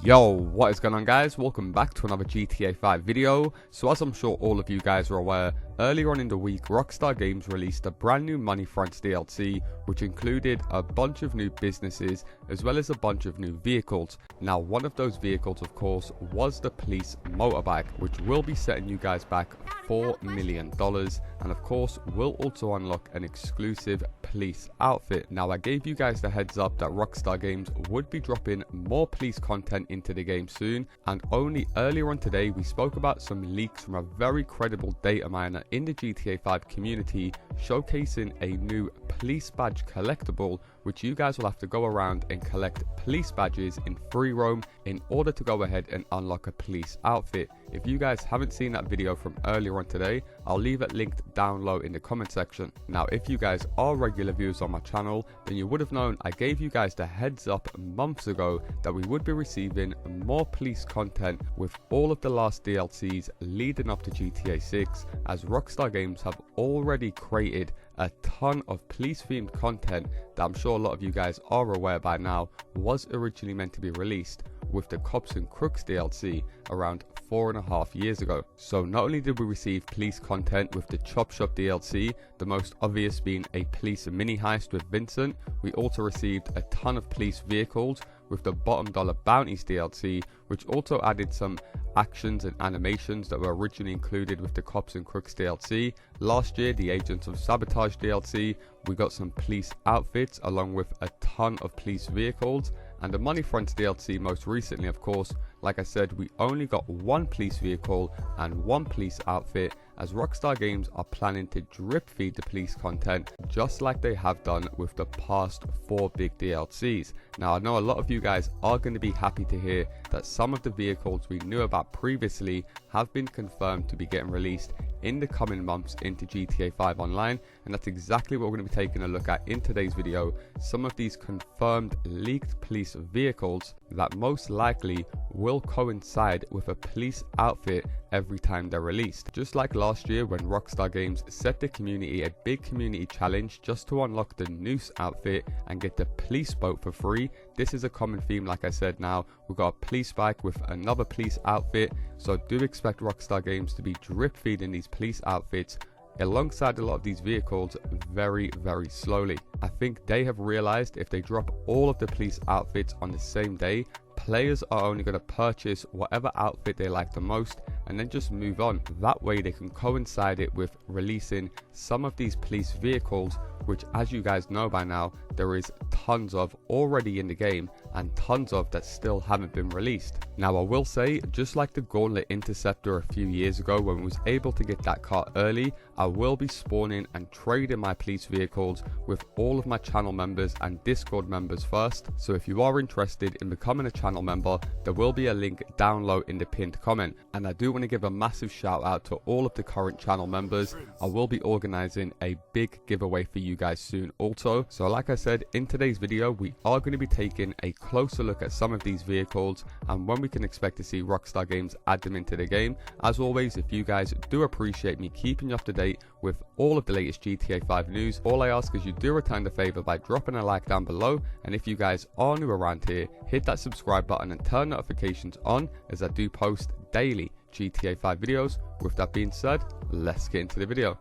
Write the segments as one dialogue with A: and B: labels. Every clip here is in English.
A: Yo, what is going on guys? Welcome back to another GTA 5 video. So as I'm sure all of you guys are aware, earlier on in the week Rockstar Games released a brand new Money Fronts DLC which included a bunch of new businesses as well as a bunch of new vehicles. Now one of those vehicles of course was the police motorbike, which will be setting you guys back $4 million, and of course will also unlock an exclusive police outfit. Now I gave you guys the heads up that Rockstar Games would be dropping more police content into the game soon, and only earlier on today we spoke about some leaks from a very credible data miner in the GTA 5 community showcasing a new police badge collectible, which you guys will have to go around and collect police badges in free roam in order to go ahead and unlock a police outfit. If you guys haven't seen that video from earlier on today, I'll leave it linked down low in the comment section. Now if you guys are regular viewers on my channel, then you would have known I gave you guys the heads up months ago that we would be receiving more police content with all of the last DLCs leading up to GTA 6, as Rockstar Games have already created a ton of police themed content that I'm sure a lot of you guys are aware by now was originally meant to be released with the COPS N CROOKS DLC around 4.5 years ago. So not only did we receive police content with the Chop Shop DLC, the most obvious being a police mini heist with Vincent, we also received a ton of police vehicles with the Bottom Dollar Bounties DLC, which also added some actions and animations that were originally included with the COPS N CROOKS DLC. Last year, the Agents of Sabotage DLC, we got some police outfits along with a ton of police vehicles, and the Money Fronts DLC most recently, of course, like I said, we only got one police vehicle and one police outfit, as Rockstar Games are planning to drip feed the police content just like they have done with the past 4 big DLCs. Now I know a lot of you guys are going to be happy to hear that some of the vehicles we knew about previously have been confirmed to be getting released in the coming months into GTA 5 Online, and that's exactly what we're going to be taking a look at in today's video. Some of these confirmed leaked police vehicles that most likely will coincide with a police outfit every time they're released. Just like last year when Rockstar Games set the community a big community challenge just to unlock the Noose outfit and get the police boat for free, this is a common theme. Like I said, now we've got a police bike with another police outfit, so do expect Rockstar Games to be drip feeding these police outfits alongside a lot of these vehicles very slowly. I think they have realized if they drop all of the police outfits on the same day, players are only going to purchase whatever outfit they like the most and then just move on. That way they can coincide it with releasing some of these police vehicles, which as you guys know by now, there is tons of already in the game and tons of that still haven't been released. Now I will say, just like the Gauntlet Interceptor a few years ago when we was able to get that car early, I will be spawning and trading my police vehicles with all of my channel members and Discord members first. So if you are interested in becoming a channel member, there will be a link down low in the pinned comment. And I do want to give a massive shout out to all of the current channel members. I will be organizing a big giveaway for you guys soon also. So like I said, in today's video we are going to be taking a closer look at some of these vehicles and when we can expect to see Rockstar Games add them into the game. As always, if you guys do appreciate me keeping you up to date with all of the latest GTA 5 news, all I ask is you do return the favor by dropping a like down below, and if you guys are new around here, hit that subscribe button and turn notifications on, as I do post daily GTA 5 videos. With that being said, let's get into the video.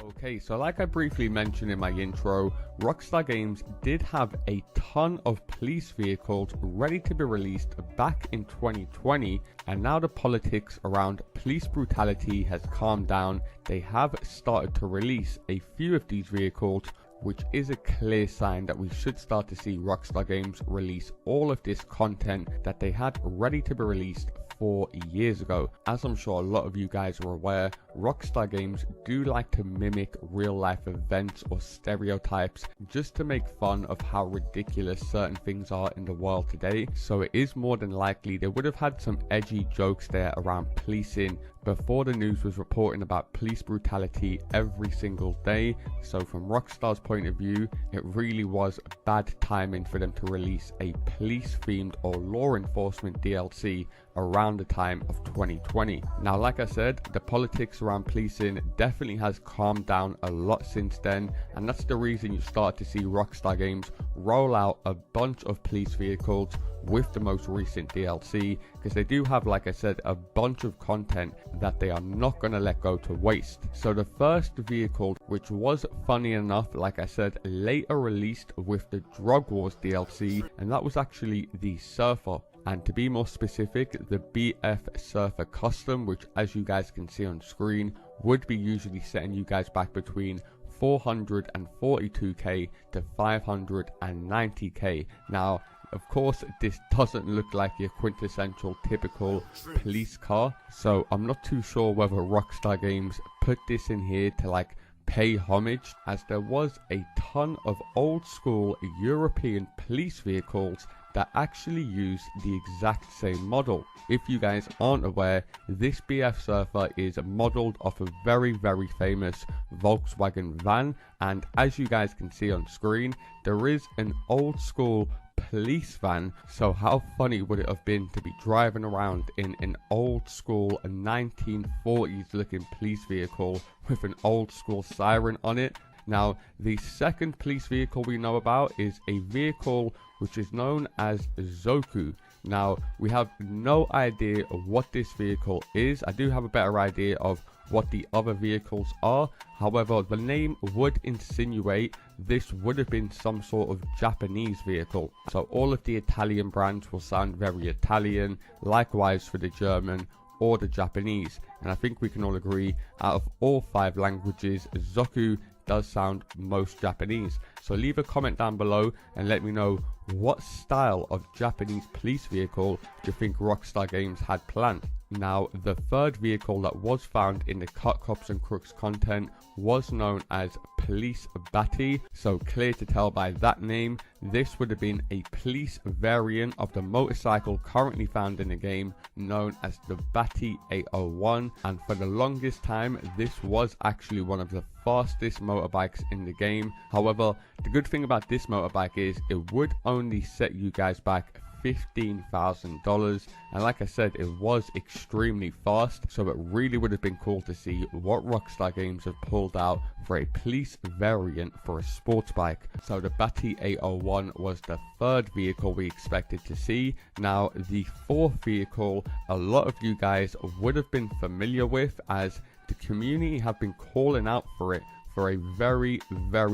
A: Okay, so like I briefly mentioned in my intro, Rockstar Games did have a ton of police vehicles ready to be released back in 2020, and now the politics around police brutality has calmed down. They have started to release a few of these vehicles, which is a clear sign that we should start to see Rockstar Games release all of this content that they had ready to be released 4 years ago. As I'm sure a lot of you guys are aware, Rockstar Games do like to mimic real life events or stereotypes just to make fun of how ridiculous certain things are in the world today. So it is more than likely they would have had some edgy jokes there around policing before the news was reporting about police brutality every single day. So from Rockstar's point of view, it really was bad timing for them to release a police themed or law enforcement DLC around the time of 2020. Now like I said, the politics around policing definitely has calmed down a lot since then, and that's the reason you start to see Rockstar Games roll out a bunch of police vehicles with the most recent DLC, because they do have, like I said, a bunch of content that they are not going to let go to waste. So the first vehicle, which was funny enough, like I said, later released with the Drug Wars DLC, and that was actually the Surfer. And to be more specific, the BF Surfer Custom, which as you guys can see on screen, would be usually setting you guys back between 442k to 590k. Now, of course, this doesn't look like your quintessential typical police car, so I'm not too sure whether Rockstar Games put this in here to like pay homage, as there was a ton of old school European police vehicles that actually use the exact same model. If you guys aren't aware, this BF Surfer is modeled off a very famous Volkswagen van, and as you guys can see on screen, there is an old school police van. So how funny would it have been to be driving around in an old school 1940s looking police vehicle with an old school siren on it? Now, the second police vehicle we know about is a vehicle which is known as Zoku. Now, we have no idea of what this vehicle is. I do have a better idea of what the other vehicles are. However, the name would insinuate this would have been some sort of Japanese vehicle. So all of the Italian brands will sound very Italian, likewise for the German or the Japanese. And I think we can all agree, out of all 5 languages, Zoku does sound most Japanese. So leave a comment down below and let me know what style of Japanese police vehicle do you think Rockstar Games had planned. Now, the third vehicle that was found in the COPS N CROOKS content was known as Police Batty. So clear to tell by that name, this would have been a police variant of the motorcycle currently found in the game, known as the Batty 801. And for the longest time, this was actually one of the fastest motorbikes in the game. However, the good thing about this motorbike is it would only set you guys back $15,000, and like I said, it was extremely fast, so it really would have been cool to see what Rockstar Games have pulled out for a police variant for a sports bike. So the Batty 801 was the third vehicle we expected to see. Now, the fourth vehicle, a lot of you guys would have been familiar with, as the community have been calling out for it for a very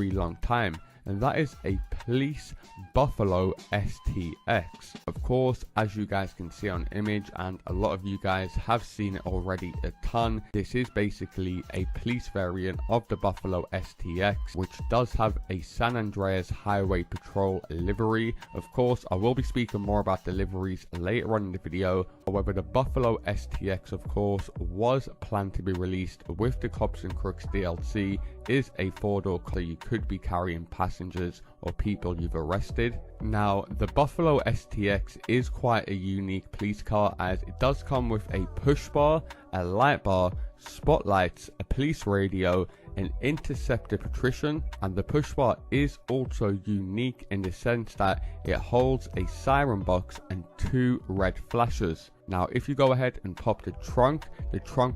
A: long time, and that is a police Buffalo STX. Of course, as you guys can see on image, and a lot of you guys have seen it already a ton, this is basically a police variant of the Buffalo STX, which does have a San Andreas Highway Patrol livery. Of course, I will be speaking more about the liveries later on in the video. However, the Buffalo STX, of course, was planned to be released with the COPS N CROOKS DLC, is a 4-door car, so you could be carrying passengers or people you've arrested. Now, the Buffalo STX is quite a unique police car, as it does come with a push bar, a light bar, spotlights, a police radio, an interceptor patrician, and the push bar is also unique in the sense that it holds a siren box and 2 red flashes. Now, if you go ahead and pop the trunk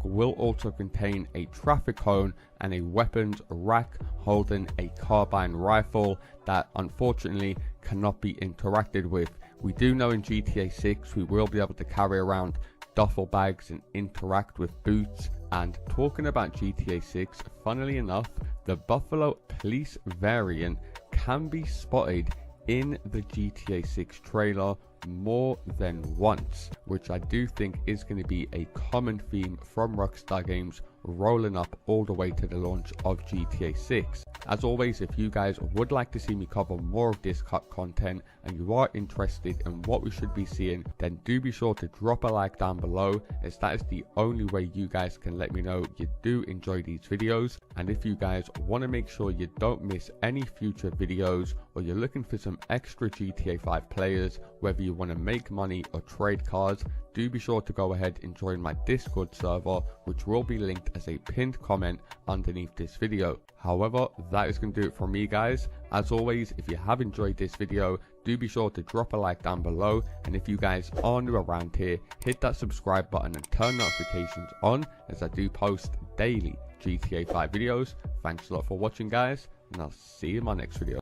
A: will also contain a traffic cone and a weapons rack holding a carbine rifle that unfortunately cannot be interacted with. We do know in GTA 6 we will be able to carry around duffel bags and interact with boots. And talking about GTA 6, funnily enough, the Buffalo police variant can be spotted in the GTA 6 trailer more than once, which I do think is going to be a common theme from Rockstar Games rolling up all the way to the launch of GTA 6. As always, if you guys would like to see me cover more of this content and you are interested in what we should be seeing, then do be sure to drop a like down below, as that is the only way you guys can let me know you do enjoy these videos. And if you guys want to make sure you don't miss any future videos, or you're looking for some extra GTA 5 players, whether you want to make money or trade cars, do be sure to go ahead and join my Discord server, which will be linked as a pinned comment underneath this video. However, that is going to do it from me, guys. As always, if you have enjoyed this video, do be sure to drop a like down below, and if you guys are new around here, hit that subscribe button and turn notifications on, as I do post daily GTA 5 videos. Thanks a lot for watching, guys, and I'll see you in my next video.